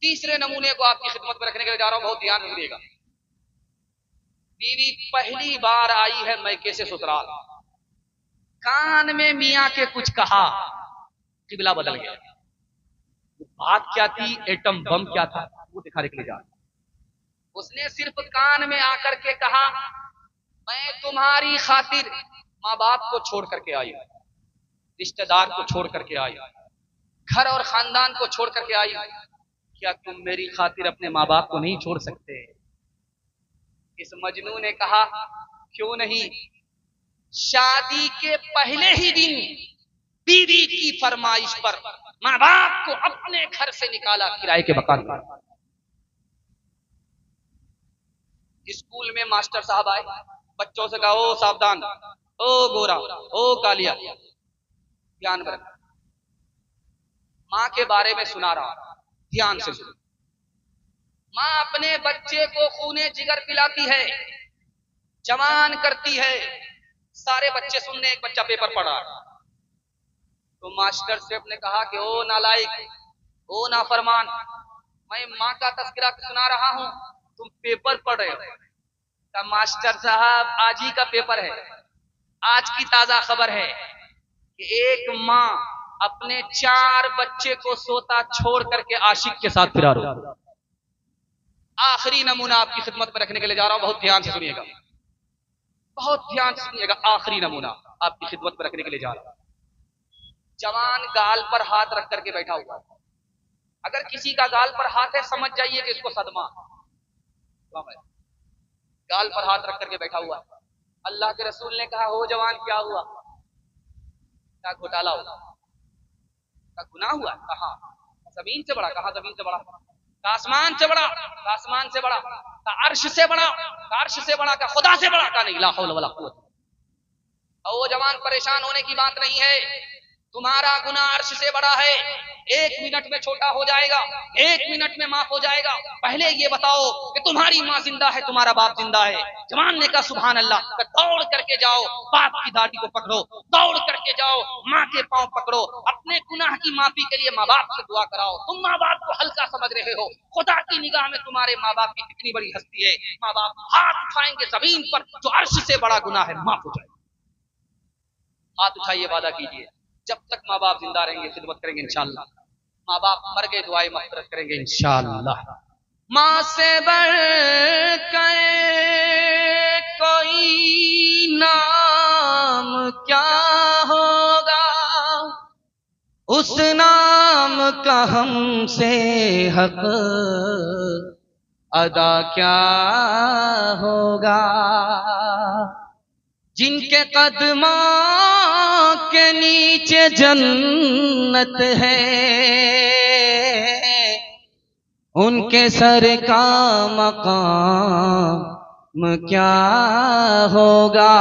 तीसरे नमूने को आपकी खिदमत में रखने के लिए जा रहा हूं, बहुत ध्यान रखिएगा। बीवी पहली बार आई है मैके से ससुराल, कान में मियां के कुछ कहा, किबला बदल गया। बात क्या थी, एटम बम क्या था, वो दिखाने के लिए जा रहा हूं। उसने सिर्फ कान में आकर के कहा, मैं तुम्हारी खातिर माँ बाप को छोड़ करके आई, रिश्तेदार को छोड़ करके आई, घर और खानदान को छोड़ करके आई, क्या तुम मेरी खातिर अपने माँ बाप को नहीं छोड़ सकते? इस मजनू ने कहा, क्यों नहीं। शादी के पहले ही दिन बीवी की फरमाइश पर माँ बाप को अपने घर से निकाला, किराए के मकान पर। स्कूल में मास्टर साहब आए, बच्चों से कहा, ओ सावधान, ओ गोरा, ओ कालिया, ध्यान में रखना। माँ के बारे में सुना रहा, ध्यान से सुनो। माँ अपने बच्चे को खूने जिगर पिलाती है, जवान करती है। सारे बच्चे सुनने, एक बच्चा पेपर पढ़ा तो मास्टर से अपने कहा कि ओ नालायक, ओ नाफरमान, मैं माँ का तस्करा सुना रहा हूं, तुम पेपर पढ़ रहे हो। तो मास्टर साहब, आज ही का पेपर है, आज की ताजा खबर है कि एक माँ अपने 4 बच्चे को सोता छोड़ करके आशिक के साथ फिरार हो। आखिरी नमूना आपकी खिदमत में रखने के लिए जा रहा हूं, बहुत ध्यान से सुनिएगा, बहुत ध्यान से सुनिएगा। आखिरी नमूना आपकी खिदमत में रखने के लिए जा रहा हूं। जवान गाल पर हाथ रख करके बैठा हुआ है। अगर किसी का गाल पर हाथ है, समझ जाइए कि इसको सदमा। गाल पर हाथ रख करके बैठा हुआ है। अल्लाह के रसूल ने कहा, हो जवान, क्या हुआ? क्या घोटाला हुआ? क्या गुनाह हुआ? कहा जमीन से बड़ा। कहा जमीन से बड़ा? का आसमान से बड़ा? का आसमान से बड़ा? का अर्श से बड़ा? का अर्श से बड़ा? का खुदा से बड़ा? का नहीं। ला हौल वला कुव्वत। ओ जवान, परेशान होने की बात नहीं है, तुम्हारा गुनाह अर्श से बड़ा है। 1 मिनट में छोटा हो जाएगा, 1 मिनट में माफ हो जाएगा। पहले ये बताओ कि तुम्हारी माँ जिंदा है, तुम्हारा बाप जिंदा है? जवान ने कहा, सुभान अल्लाह। दौड़ करके जाओ, बाप की दाढ़ी को पकड़ो, दौड़ करके जाओ, माँ के पांव पकड़ो, अपने गुनाह की माफी के लिए माँ बाप से दुआ कराओ। तुम माँ बाप को हल्का समझ रहे हो, खुदा की निगाह में तुम्हारे माँ बाप की कितनी बड़ी हस्ती है। माँ बाप हाथ उठाएंगे जमीन पर, जो अर्श से बड़ा गुनाह है, माफ हो जाएगा। हाथ उठाइए, वादा कीजिए, जब तक माँ बाप जिंदा रहेंगे खिदमत करेंगे इंशाअल्लाह। माँ बाप मर गए, दुआएं मग़फ़िरत करेंगे इंशाअल्लाह। माँ से बढ़कर कोई नाम क्या होगा, उस नाम का हमसे हक अदा क्या होगा। जिनके कदमों के नीचे जन्नत है, उनके सर का मकाम क्या होगा।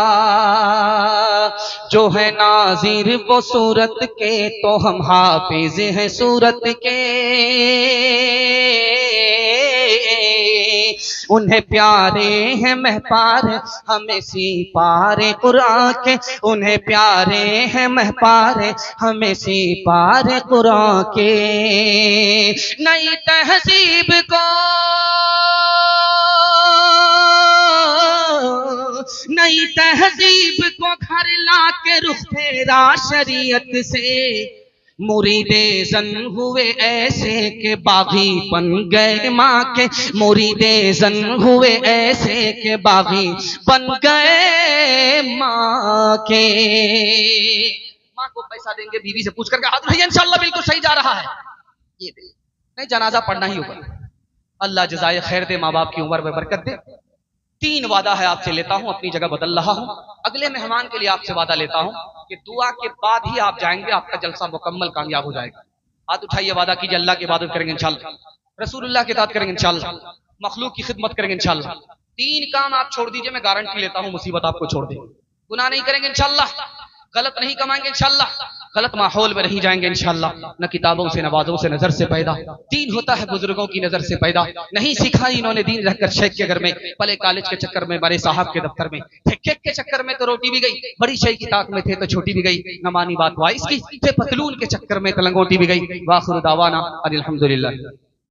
जो है नाज़िर वो सूरत के, तो हम हाफिज हैं सूरत के। उन्हें प्यारे हैं महपार हमें सिपारे कुरान के, उन्हें प्यारे हैं महपार हमें सिपारे कुरान के। नई तहजीब को, नई तहजीब को घर ला के रुख फेरा शरीयत से। मुरीदे जन हुए ऐसे के बागी बन गए माँ के, मुरीदे जन हुए ऐसे के बागी बन गए माँ के। माँ को पैसा देंगे, बीवी से पूछ करके हाथ भैया इंशाअल्लाह बिल्कुल सही जा रहा है, ये दे, नहीं जनाजा पढ़ना ही होगा। अल्लाह जज़ाए खैर दे, माँ बाप की उम्र में बरकत दे। 3 वादा है आपसे लेता हूं, अपनी जगह बदल रहा हूं। अगले मेहमान के लिए आपसे वादा लेता हूं कि दुआ के बाद ही आप जाएंगे, आपका जलसा मुकम्मल कामयाब हो जाएगा। हाथ उठाइए, वादा कीजिए, अल्लाह की इबादत करेंगे इंशाअल्लाह, रसूलुल्लाह की इताअत करेंगे इंशाअल्लाह, मखलूक की खिदमत करेंगे इंशाअल्लाह। 3 काम आप छोड़ दीजिए, मैं गारंटी लेता हूं मुसीबत आपको छोड़ देगी। गुनाह नहीं करेंगे इंशाअल्लाह, गलत नहीं कमाएंगे इंशाअल्लाह, गलत माहौल में नहीं जाएंगे इंशाअल्लाह, न किताबों से नवाजों से नजर से पैदा। दीन होता है बुजुर्गों की नजर से पैदा, नहीं सिखाई इन्होंने दीन रहकर शेख के घर में, पले कॉलेज के चक्कर में, बड़े साहब के दफ्तर में, केक के चक्कर में तो रोटी भी गई, बड़ी शेख की ताक में थे तो छोटी भी गई, न मानी बात वाइस की, थे पतलून के चक्कर में तो लंगोटी भी गई। वाखिर दावाना अनिल हम्दुलिल्लाह।